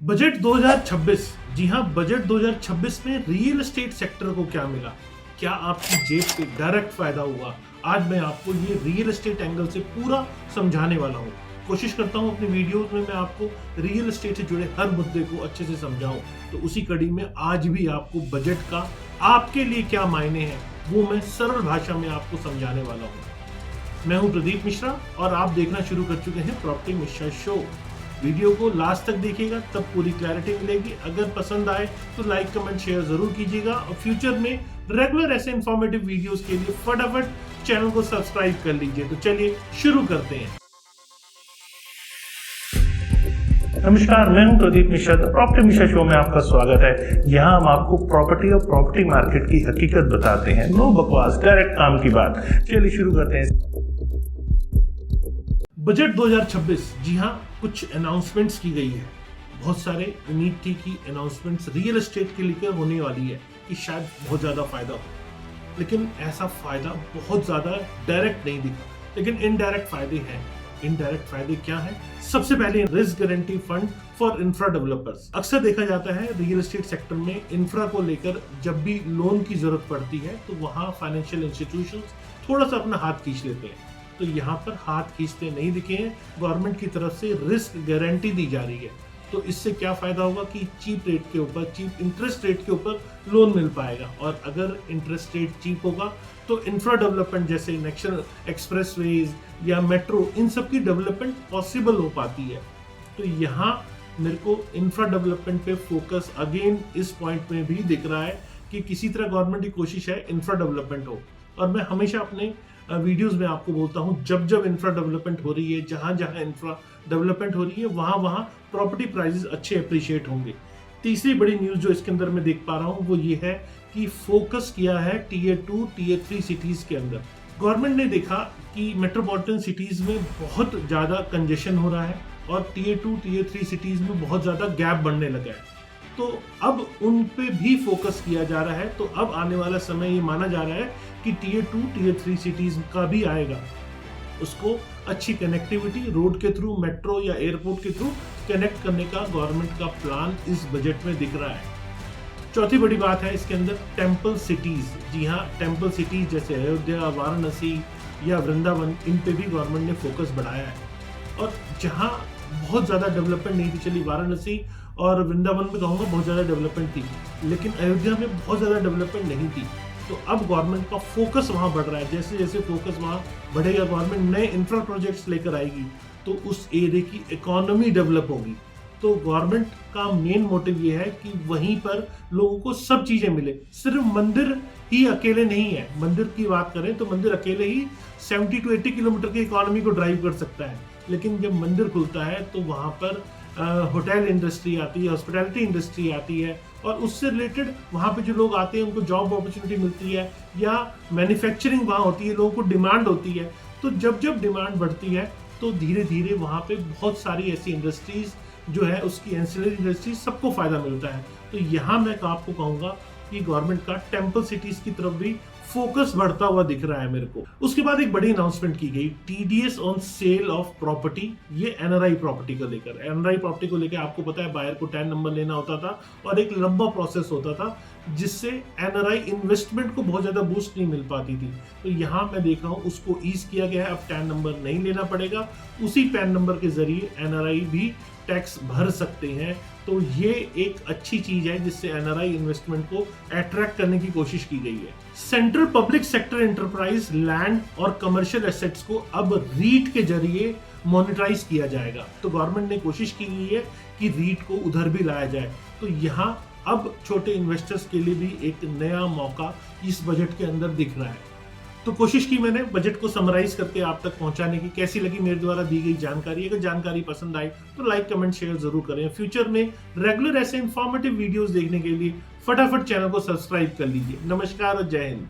Budget 2026। जी हाँ, budget 2026 में real estate sector को क्या मिला, क्या आपकी जेब पे डायरेक्ट फायदा हुआ। आज मैं आपको ये रियल एस्टेट एंगल से पूरा समझाने वाला हूँ। कोशिश करता हूँ अपनी वीडियोस में मैं आपको रियल एस्टेट से जुड़े हर मुद्दे को अच्छे से समझाऊं। तो उसी कड़ी में आज भी आपको बजट का आपके लिए क्या मायने हैं वो मैं सरल भाषा में आपको समझाने वाला हूँ। मैं हूँ प्रदीप मिश्रा और आप देखना शुरू कर चुके हैं प्रॉपर्टी मिश्रा शो। वीडियो को लास्ट तक देखिएगा तब पूरी क्लैरिटी मिलेगी। अगर पसंद आए तो लाइक कमेंट शेयर जरूर कीजिएगा और फ्यूचर में रेगुलर ऐसे इंफॉर्मेटिव वीडियोस के लिए फटाफट चैनल को सब्सक्राइब कर लीजिए। तो चलिए शुरू करते हैं। नमस्कार, मैं हूं प्रदीप मिश्रा। प्रॉपर्टी मिश्रा शो में आपका स्वागत है। यहाँ हम आपको प्रॉपर्टी और प्रॉपर्टी मार्केट की हकीकत बताते हैं। नो बकवास, डायरेक्ट काम की बात। चलिए शुरू करते हैं। बजट 2026। जी हाँ, कुछ अनाउंसमेंट्स की गई है। बहुत सारे उम्मीद थी कि अनाउंसमेंट्स रियल एस्टेट के लिए होने वाली है कि शायद बहुत ज्यादा फायदा हो, लेकिन ऐसा फायदा बहुत ज्यादा डायरेक्ट नहीं दिखा, लेकिन इनडायरेक्ट फायदे हैं। इनडायरेक्ट फायदे क्या है? सबसे पहले risk guarantee fund for infra developers. अक्सर देखा जाता है रियल एस्टेट सेक्टर में इंफ्रा को लेकर जब भी लोन की जरूरत पड़ती है तो वहां फाइनेंशियल इंस्टीट्यूशंस थोड़ा सा अपना हाथ खींच लेते हैं। तो यहाँ पर हाथ खींचते नहीं दिखे हैं। गवर्नमेंट की तरफ से रिस्क गारंटी दी जा रही है। तो इससे क्या फायदा होगा कि चीप रेट के ऊपर, चीप इंटरेस्ट रेट के ऊपर लोन मिल पाएगा। और अगर इंटरेस्ट रेट चीप होगा तो इंफ्रा डेवलपमेंट जैसे नेशनल एक्सप्रेसवेज या मेट्रो, इन सब की डेवलपमेंट पॉसिबल हो पाती है। तो यहाँ मेरे को इंफ्रा डेवलपमेंट पे फोकस अगेन इस पॉइंट में भी दिख रहा है कि किसी तरह गवर्नमेंट की कोशिश है इंफ्रा डेवलपमेंट हो। और मैं हमेशा अपने वीडियोस में आपको बोलता हूं, जब जब इंफ्रा डेवलपमेंट हो रही है, जहां जहां इंफ्रा डेवलपमेंट हो रही है, वहां वहां प्रॉपर्टी प्राइसेस अच्छे अप्रिशिएट होंगे। तीसरी बड़ी न्यूज जो इसके अंदर मैं देख पा रहा हूं वो ये है कि फोकस किया है टीयर 2 टीयर 3 सिटीज के अंदर। गवर्नमेंट ने देखा कि मेट्रोपॉलिटन सिटीज में बहुत ज्यादा कंजेशन हो रहा है और टीयर 2 टीयर 3 सिटीज में बहुत ज्यादा गैप बढ़ने लगा है। तो अब उन पे भी फोकस किया जा रहा है। तो अब आने वाला समय ये माना जा रहा है कि टीयर 2 टीयर 3 सिटीज का भी आएगा। उसको अच्छी कनेक्टिविटी रोड के थ्रू, मेट्रो या एयरपोर्ट के थ्रू कनेक्ट करने का गवर्नमेंट का प्लान इस बजट में दिख रहा है। चौथी बड़ी बात है इसके अंदर टेम्पल सिटीज। जी हाँ, टेम्पल सिटीज जैसे अयोध्या, वाराणसी या वृंदावन, इन पे भी गवर्नमेंट ने फोकस बढ़ाया है। और जहाँ बहुत ज्यादा डेवलपमेंट नहीं थी, चली वाराणसी और वृंदावन में कहूँगा बहुत ज़्यादा डेवलपमेंट थी, लेकिन अयोध्या में बहुत ज़्यादा डेवलपमेंट नहीं थी। तो अब गवर्नमेंट का फोकस वहाँ बढ़ रहा है। जैसे जैसे फोकस वहाँ बढ़ेगा, गवर्नमेंट नए इंफ्रा प्रोजेक्ट्स लेकर आएगी तो उस एरिया की इकोनॉमी डेवलप होगी। तो गवर्नमेंट का मेन मोटिव ये है कि वहीं पर लोगों को सब चीज़ें मिले। सिर्फ मंदिर ही अकेले नहीं है। मंदिर की बात करें तो मंदिर अकेले ही 70 to 80 किलोमीटर की इकोनॉमी को ड्राइव कर सकता है, लेकिन जब मंदिर खुलता है तो वहाँ पर होटल इंडस्ट्री आती है, हॉस्पिटैलिटी इंडस्ट्री आती है, और उससे रिलेटेड वहाँ पे जो लोग आते हैं उनको जॉब अपॉर्चुनिटी मिलती है या मैन्युफैक्चरिंग वहाँ होती है, लोगों को डिमांड होती है। तो जब जब डिमांड बढ़ती है तो धीरे धीरे वहाँ पे बहुत सारी ऐसी इंडस्ट्रीज जो है, उसकी एंसिलरी इंडस्ट्रीज, सबको फायदा मिलता है। तो यहाँ मैं आपको कहूँगा कि गवर्नमेंट का टेम्पल सिटीज की तरफ भी फोकस बढ़ता हुआ दिख रहा है मेरे को। उसके बाद एक बड़ी अनाउंसमेंट की गई, TDS on sale of property. ये एनआरआई प्रॉपर्टी को लेकर, एनआरआई प्रॉपर्टी को लेकर आपको पता है बायर को 10 नंबर लेना होता था और एक लंबा प्रोसेस होता था जिससे एनआरआई इन्वेस्टमेंट को बहुत ज्यादा बूस्ट नहीं मिल पाती थी। तो यहाँ मैं देख रहा हूँ उसको ईज किया गया है। अब 10 नंबर नहीं लेना पड़ेगा, उसी पैन नंबर के जरिए एनआरआई भी टैक्स भर सकते हैं। तो ये एक अच्छी चीज है जिससे एनआरआई इन्वेस्टमेंट को अट्रैक्ट करने की कोशिश की गई है। Central public sector enterprise land और कमर्शियल एसेट्स को अब रीट के जरिए मोनेटाइज किया जाएगा। तो गवर्नमेंट ने कोशिश की गई है कि रीट को उधर भी लाया जाए। तो यहाँ अब छोटे इन्वेस्टर्स के लिए भी एक नया मौका इस बजट के अंदर दिख रहा है। तो कोशिश की मैंने बजट को समराइज करके आप तक पहुंचाने की। कैसी लगी मेरे द्वारा दी गई जानकारी? अगर जानकारी पसंद आई तो लाइक कमेंट शेयर जरूर करें। फ्यूचर में रेगुलर ऐसे इंफॉर्मेटिव वीडियोस देखने के लिए फटाफट चैनल को सब्सक्राइब कर लीजिए। नमस्कार और जय हिंद।